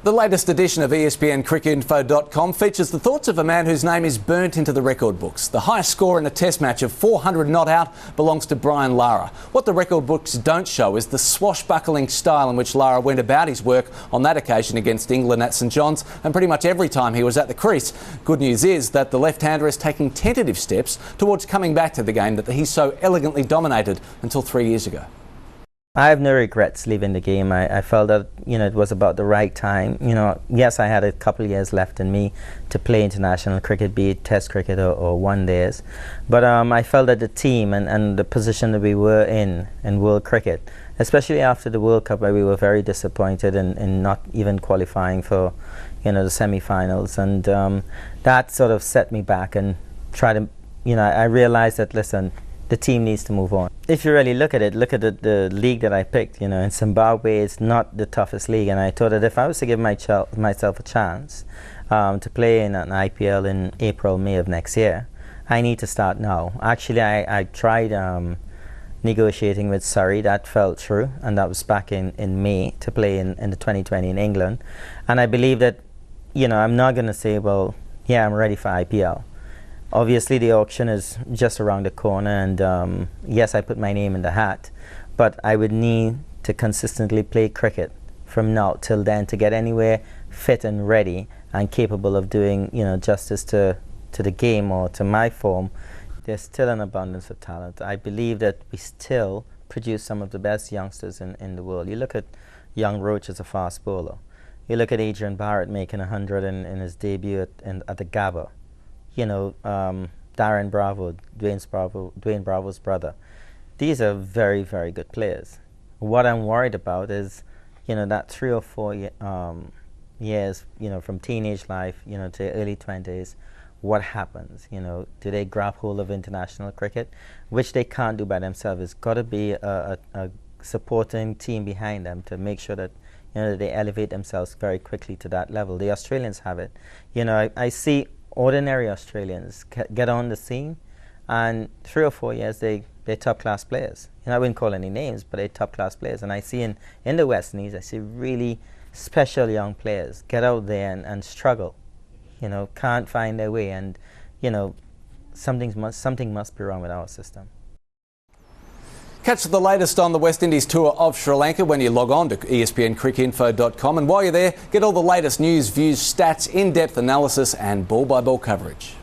The latest edition of ESPNcricinfo.com features the thoughts of a man whose name is burnt into the record books. The highest score in a test match of 400 not out belongs to Lara. What the record books don't show is the swashbuckling style in which Lara went about his work on that occasion against England at St John's and pretty much every time he was at the crease. Good news is that the left-hander is taking tentative steps towards coming back to the game that he so elegantly dominated until 3 years ago. I have no regrets leaving the game. I felt that, it was about the right time. Yes, I had a couple of years left in me to play international cricket, be it test cricket or one days. But I felt that the team and the position that we were in world cricket, especially after the World Cup, where we were very disappointed in not even qualifying for, the semi-finals. And that sort of set me back and tried to, I realized that, listen, the team needs to move on. If you really look at the league that I picked, in Zimbabwe, it's not the toughest league, and I thought that if I was to give myself a chance to play in an IPL in April, May of next year, I need to start now. Actually, I tried negotiating with Surrey. That fell through, and that was back in May to play in the 2020 in England. And I believe that, I'm not going to say, well, yeah, I'm ready for IPL. Obviously, the auction is just around the corner, and yes, I put my name in the hat, but I would need to consistently play cricket from now till then to get anywhere fit and ready and capable of doing, justice to the game or to my form. There's still an abundance of talent. I believe that we still produce some of the best youngsters in the world. You look at young Roach as a fast bowler. You look at Adrian Barrett making 100 in his debut at the Gabba. Darren Bravo, Dwayne Bravo's brother. These are very, very good players. What I'm worried about is, that 3 or 4 years, from teenage life, to early 20s, what happens? Do they grab hold of international cricket, which they can't do by themselves? It's got to be a supporting team behind them to make sure that, they elevate themselves very quickly to that level. The Australians have it. I see ordinary Australians get on the scene, and 3 or 4 years they're top class players. I wouldn't call any names, but they're top class players. And I see in the West Indies, I see really special young players get out there and struggle, can't find their way, and something must be wrong with our system. Catch the latest on the West Indies tour of Sri Lanka when you log on to ESPNcricinfo.com, and while you're there, get all the latest news, views, stats, in-depth analysis and ball-by-ball coverage.